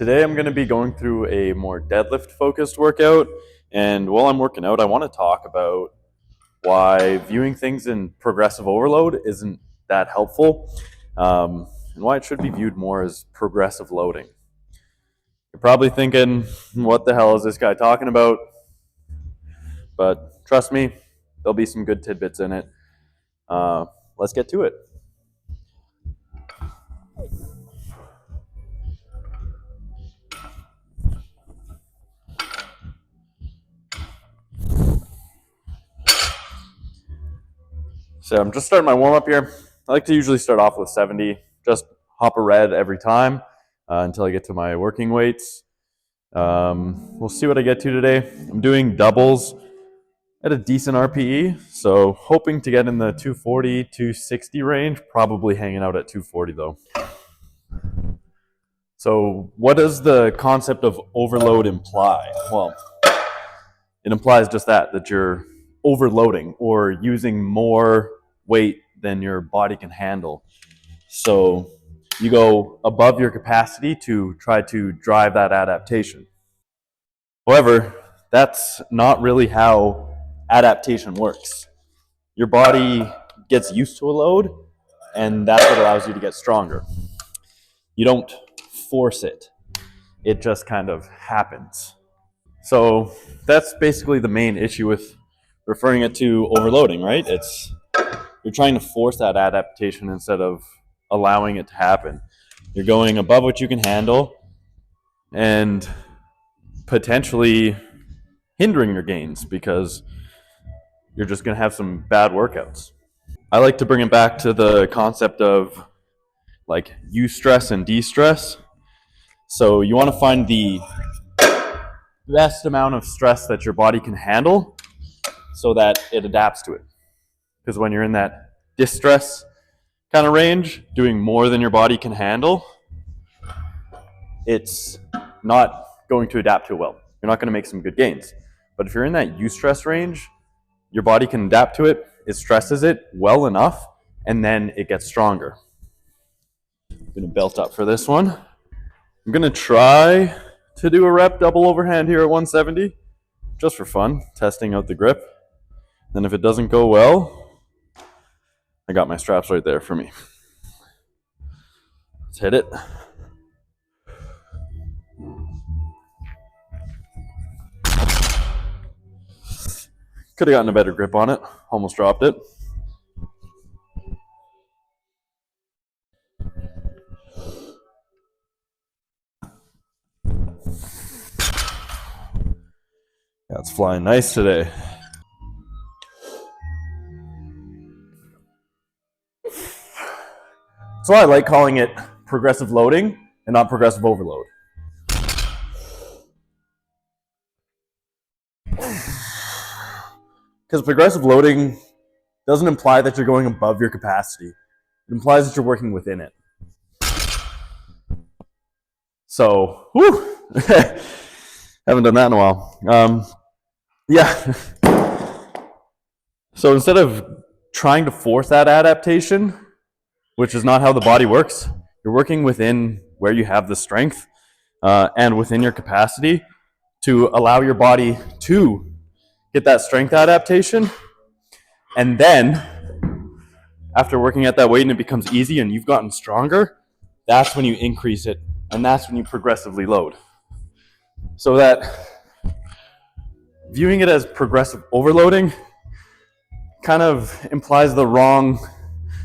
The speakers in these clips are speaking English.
Today I'm going to be going through a more deadlift focused workout, and while I'm working out I want to talk about why viewing things in progressive overload isn't that helpful, and why it should be viewed more as progressive loading. You're probably thinking, what the hell is this guy talking about? But trust me, there'll be some good tidbits in it. Let's get to it. So I'm just starting my warm up here. I like to usually start off with 70, just hop a red every time until I get to my working weights. We'll see what I get to today. I'm doing doubles at a decent RPE, so hoping to get in the 240, 260 range, probably hanging out at 240 though. So what does the concept of overload imply? Well, it implies just that you're overloading or using more weight than your body can handle. So you go above your capacity to try to drive that adaptation. However, that's not really how adaptation works. Your body gets used to a load, and that's what allows you to get stronger. You don't force it. It just kind of happens. So that's basically the main issue with referring it to overloading, right? You're trying to force that adaptation instead of allowing it to happen. You're going above what you can handle and potentially hindering your gains because you're just going to have some bad workouts. I like to bring it back to the concept of like eustress and de-stress. So you want to find the best amount of stress that your body can handle so that it adapts to it. Because when you're in that distress kind of range, doing more than your body can handle, it's not going to adapt to it well. You're not going to make some good gains. But if you're in that eustress range, your body can adapt to it, it stresses it well enough, and then it gets stronger. I'm going to belt up for this one. I'm going to try to do a rep double overhand here at 170, just for fun, testing out the grip. Then if it doesn't go well, I got my straps right there for me. Let's hit it. Could have gotten a better grip on it. Almost dropped it. Yeah, it's flying nice today. So I like calling it progressive loading and not progressive overload. Because progressive loading doesn't imply that you're going above your capacity. It implies that you're working within it. So, whew, haven't done that in a while. Yeah. So instead of trying to force that adaptation, which is not how the body works, you're working within where you have the strength and within your capacity to allow your body to get that strength adaptation. And then after working at that weight and it becomes easy and you've gotten stronger, that's when you increase it, and that's when you progressively load. So that viewing it as progressive overloading kind of implies the wrong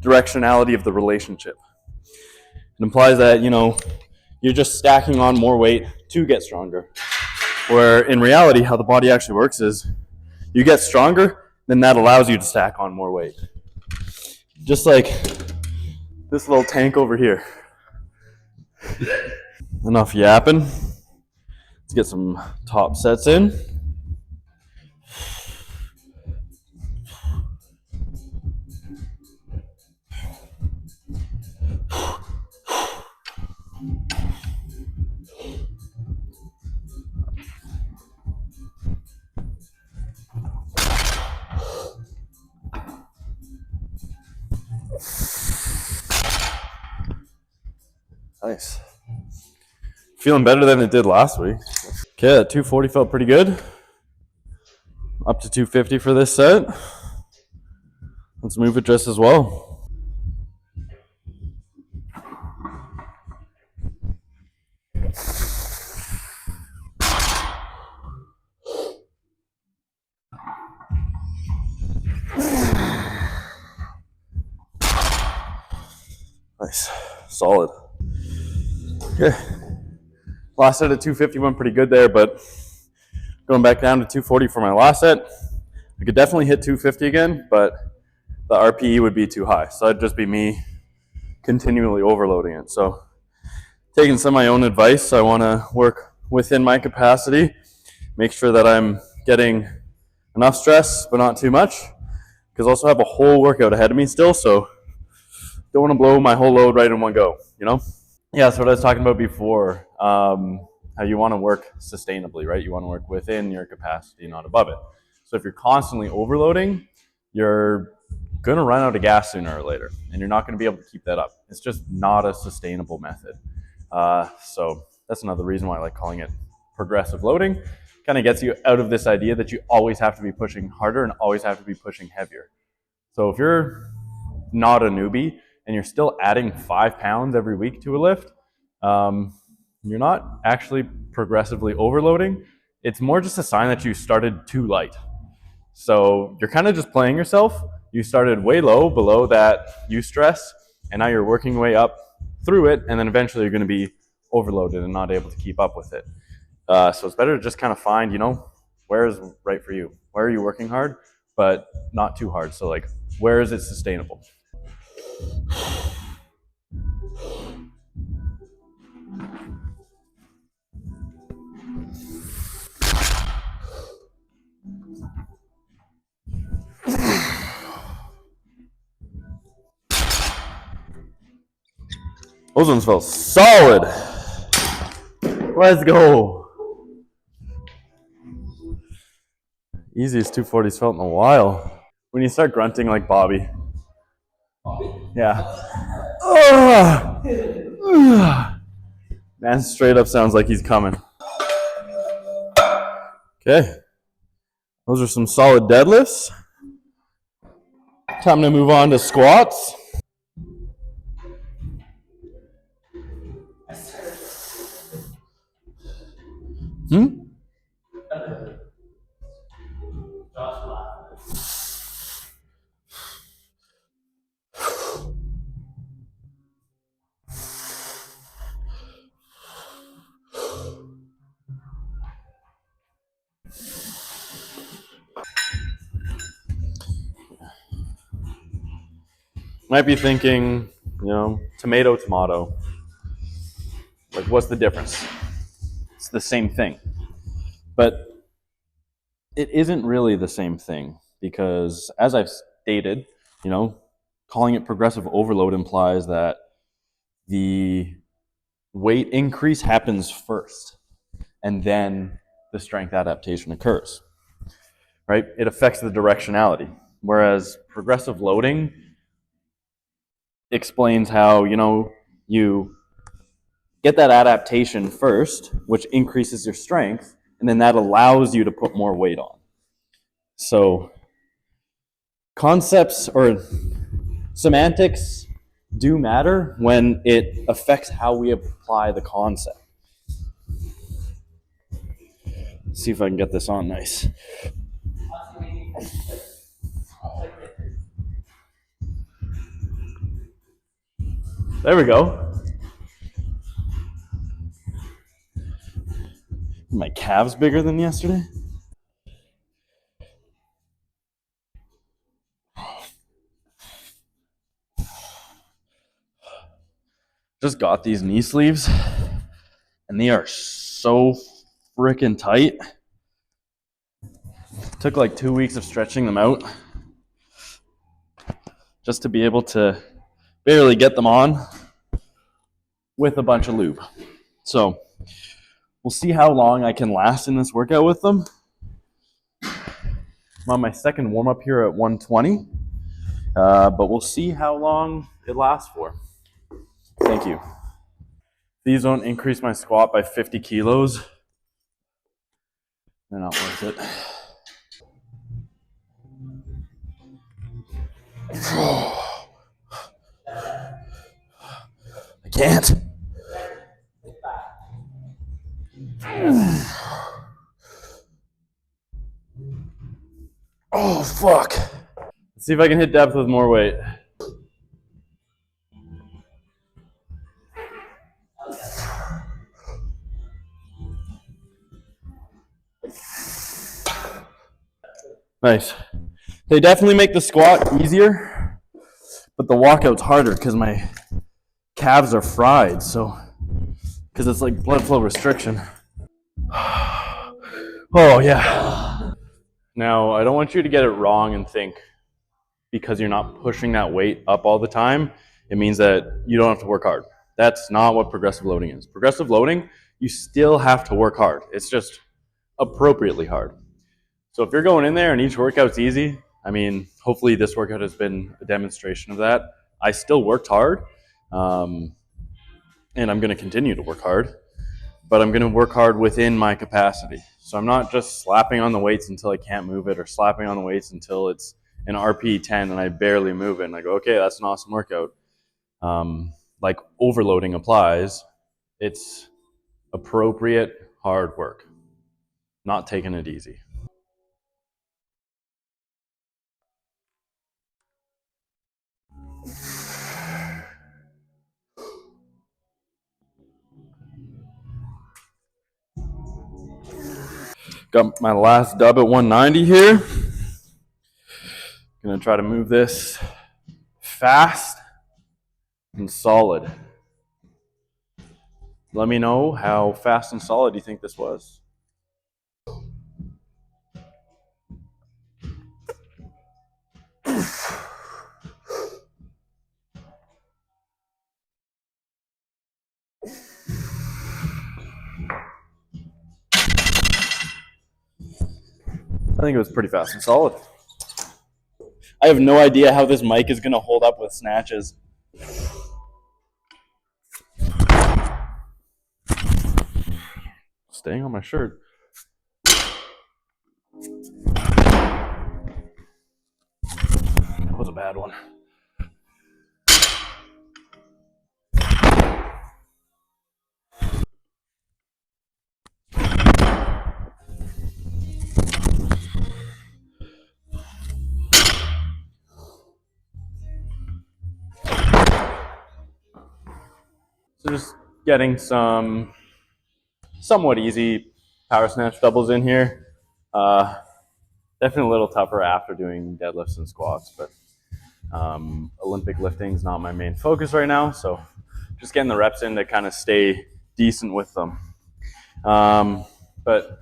directionality of the relationship. It implies that, you're just stacking on more weight to get stronger. Where in reality, how the body actually works is you get stronger, then that allows you to stack on more weight. Just like this little tank over here. Enough yapping. Let's get some top sets in. Nice. feeling better than it did last week. Okay, that 240 felt pretty good. Up to 250 for this set. Let's move it just as well. Nice. Solid. Okay. Last set at 250 went pretty good there, but going back down to 240 for my last set. I could definitely hit 250 again, but the RPE would be too high. So it'd just be me continually overloading it. So taking some of my own advice, I want to work within my capacity, make sure that I'm getting enough stress, but not too much, because I also have a whole workout ahead of me still, so don't want to blow my whole load right in one go, you know? Yeah, so what I was talking about before, how you want to work sustainably, right? You want to work within your capacity, not above it. So if you're constantly overloading, you're going to run out of gas sooner or later, and you're not going to be able to keep that up. It's just not a sustainable method. So that's another reason why I like calling it progressive loading. Kind of gets you out of this idea that you always have to be pushing harder and always have to be pushing heavier. So if you're not a newbie and you're still adding 5 pounds every week to a lift, you're not actually progressively overloading. It's more just a sign that you started too light. So you're kind of just playing yourself. You started way low, below that eustress, and now you're working your way up through it, and then eventually you're going to be overloaded and not able to keep up with it. So it's better to just kind of find, where is right for you? Where are you working hard, but not too hard? So like, where is it sustainable? Those ones felt solid. Let's go. Easiest 240s felt in a while. When you start grunting like Bobby. Yeah. Man, straight up sounds like he's coming. Okay. Those are some solid deadlifts. Time to move on to squats. Might be thinking, tomato, tomato. Like, what's the difference? It's the same thing. But it isn't really the same thing because, as I've stated, calling it progressive overload implies that the weight increase happens first and then the strength adaptation occurs, right? It affects the directionality. Whereas progressive loading explains how, you get that adaptation first, which increases your strength, and then that allows you to put more weight on. So concepts or semantics do matter when it affects how we apply the concept. Let's see if I can get this on nice. There we go. My calves bigger than yesterday? Just got these knee sleeves and they are so freaking tight. Took like 2 weeks of stretching them out just to be able to barely get them on with a bunch of lube. So we'll see how long I can last in this workout with them. I'm on my second warm-up here at 120, but we'll see how long it lasts for. Thank you. these don't increase my squat by 50 kilos, they're not worth it. I can't. Oh, fuck. Let's see if I can hit depth with more weight. Nice. They definitely make the squat easier, but the walkout's harder because my calves are fried, so because it's like blood flow restriction. Oh, yeah. Now, I don't want you to get it wrong and think because you're not pushing that weight up all the time, it means that you don't have to work hard. That's not what progressive loading is. Progressive loading, you still have to work hard. It's just appropriately hard. So if you're going in there and each workout's easy, I mean, hopefully this workout has been a demonstration of that. I still worked hard, and I'm going to continue to work hard, but I'm going to work hard within my capacity. So I'm not just slapping on the weights until I can't move it or slapping on the weights until it's an RP 10 and I barely move it. And I go, okay, that's an awesome workout. Like overloading applies, it's appropriate hard work, not taking it easy. Got my last dub at 190 here. Gonna try to move this fast and solid. Let me know how fast and solid you think this was. I think it was pretty fast and solid. I have no idea how this mic is gonna hold up with snatches. Staying on my shirt. That was a bad one. So just getting some somewhat easy power snatch doubles in here. Definitely a little tougher after doing deadlifts and squats, but Olympic lifting is not my main focus right now, so just getting the reps in to kind of stay decent with them. But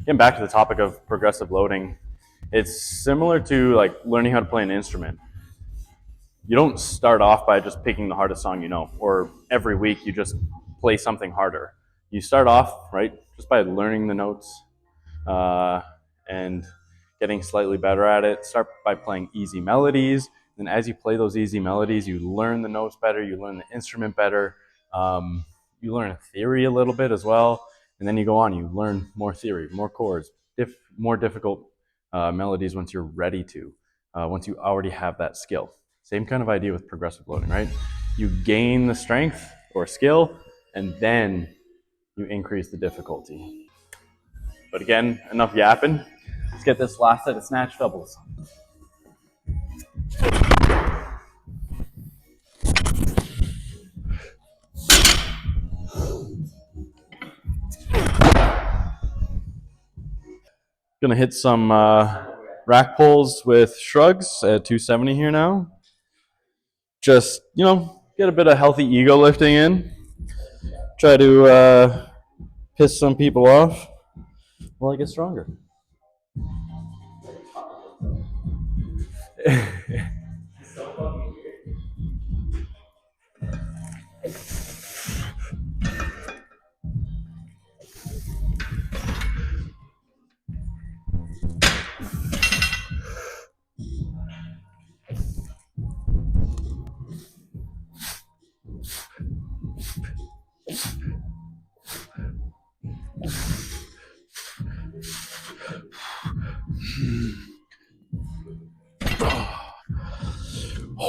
getting back to the topic of progressive loading, it's similar to like learning how to play an instrument. You don't start off by just picking the hardest song you know, or every week you just play something harder. You start off, right, just by learning the notes and getting slightly better at it. Start by playing easy melodies. And as you play those easy melodies, you learn the notes better, you learn the instrument better, you learn a theory a little bit as well. And then you go on, you learn more theory, more chords, more difficult melodies once you're ready to, once you already have that skill. Same kind of idea with progressive loading, right? You gain the strength or skill, and then you increase the difficulty. But again, enough yapping. Let's get this last set of snatch doubles. Gonna hit some rack pulls with shrugs at 270 here now. Just, you know, get a bit of healthy ego lifting in. Try to piss some people off while I get stronger.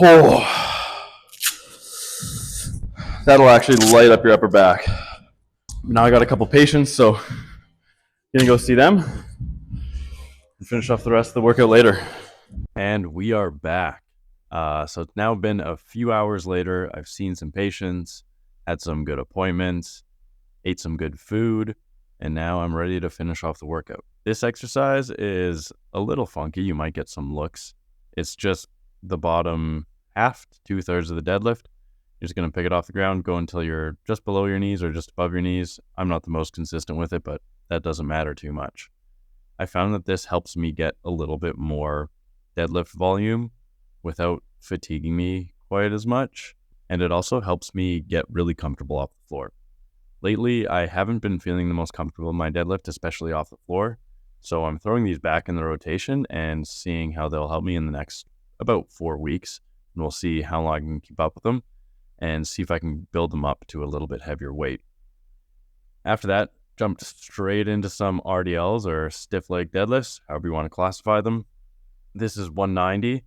Oh, that'll actually light up your upper back. Now I got a couple patients, so gonna go see them and finish off the rest of the workout later. And we are back. So it's now been a few hours later. I've seen some patients, had some good appointments, ate some good food, and now I'm ready to finish off the workout. This exercise is a little funky. You might get some looks. It's just the bottom half, 2/3 of the deadlift. You're just going to pick it off the ground, go until you're just below your knees or just above your knees. I'm not the most consistent with it, but that doesn't matter too much. I found that this helps me get a little bit more deadlift volume without fatiguing me quite as much. And it also helps me get really comfortable off the floor. Lately, I haven't been feeling the most comfortable in my deadlift, especially off the floor. So I'm throwing these back in the rotation and seeing how they'll help me in the next about 4 weeks. And we'll see how long I can keep up with them and see if I can build them up to a little bit heavier weight. After that, jumped straight into some RDLs or stiff leg deadlifts, however you want to classify them. This is 190,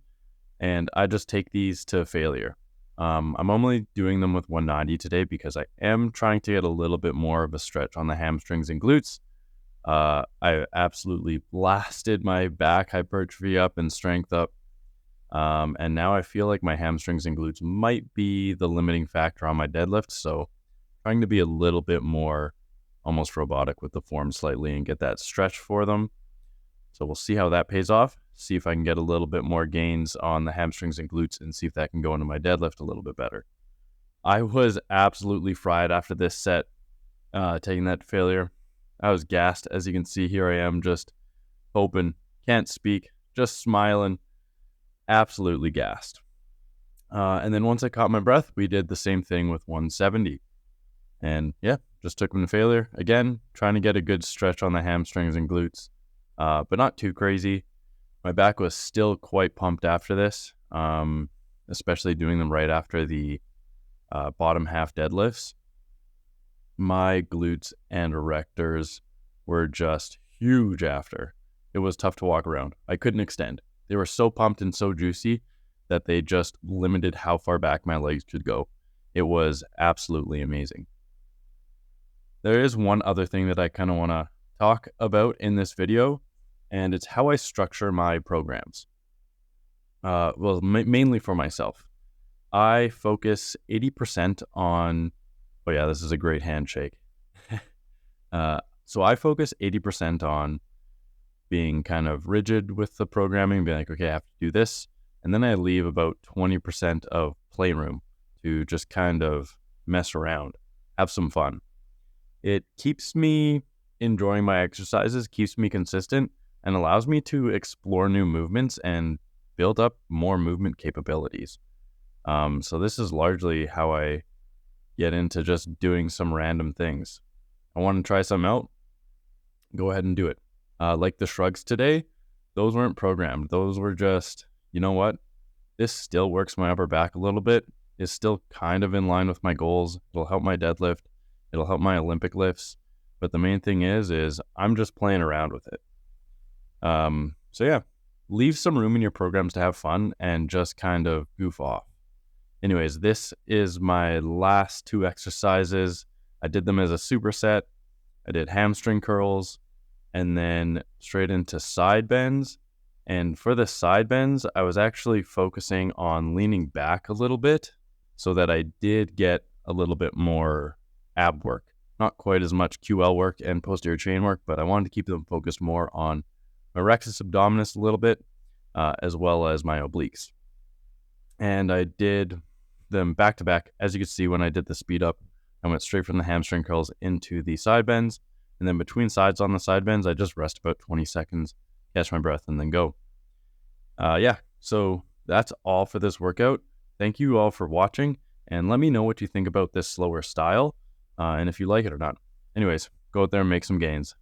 and I just take these to failure. I'm only doing them with 190 today because I am trying to get a little bit more of a stretch on the hamstrings and glutes. I absolutely blasted my back hypertrophy up and strength up. And now I feel like my hamstrings and glutes might be the limiting factor on my deadlift. So trying to be a little bit more almost robotic with the form slightly and get that stretch for them. So we'll see how that pays off. See if I can get a little bit more gains on the hamstrings and glutes and see if that can go into my deadlift a little bit better. I was absolutely fried after this set, taking that to failure. I was gassed. As you can see, here I am just open, can't speak, just smiling, absolutely gassed. And then once I caught my breath, we did the same thing with 170. And yeah, just took them to failure. Again, trying to get a good stretch on the hamstrings and glutes, but not too crazy. My back was still quite pumped after this, especially doing them right after the bottom half deadlifts. My glutes and erectors were just huge after. It was tough to walk around. I couldn't extend. They were so pumped and so juicy that they just limited how far back my legs could go. It was absolutely amazing. There is one other thing that I kind of want to talk about in this video, and it's how I structure my programs. Mainly for myself. I focus 80% on, oh yeah, this is a great handshake. So I focus 80% on being kind of rigid with the programming, being like, okay, I have to do this. And then I leave about 20% of playroom to just kind of mess around, have some fun. It keeps me enjoying my exercises, keeps me consistent, and allows me to explore new movements and build up more movement capabilities. So this is largely how I get into just doing some random things. I want to try something out, go ahead and do it. Like the shrugs today, those weren't programmed. Those were just, you know what? This still works my upper back a little bit. It's still kind of in line with my goals. It'll help my deadlift. It'll help my Olympic lifts. But the main thing is I'm just playing around with it. So yeah, leave some room in your programs to have fun and just kind of goof off. Anyways, this is my last 2 exercises. I did them as a superset. I did hamstring curls and then straight into side bends. And for the side bends, I was actually focusing on leaning back a little bit so that I did get a little bit more ab work. Not quite as much QL work and posterior chain work, but I wanted to keep them focused more on my rectus abdominis a little bit, as well as my obliques. And I did them back to back. As you can see, when I did the speed up, I went straight from the hamstring curls into the side bends. And then between sides on the side bends, I just rest about 20 seconds, catch my breath, and then go. Yeah, so that's all for this workout. Thank you all for watching, and let me know what you think about this slower style, and if you like it or not. Anyways, go out there and make some gains.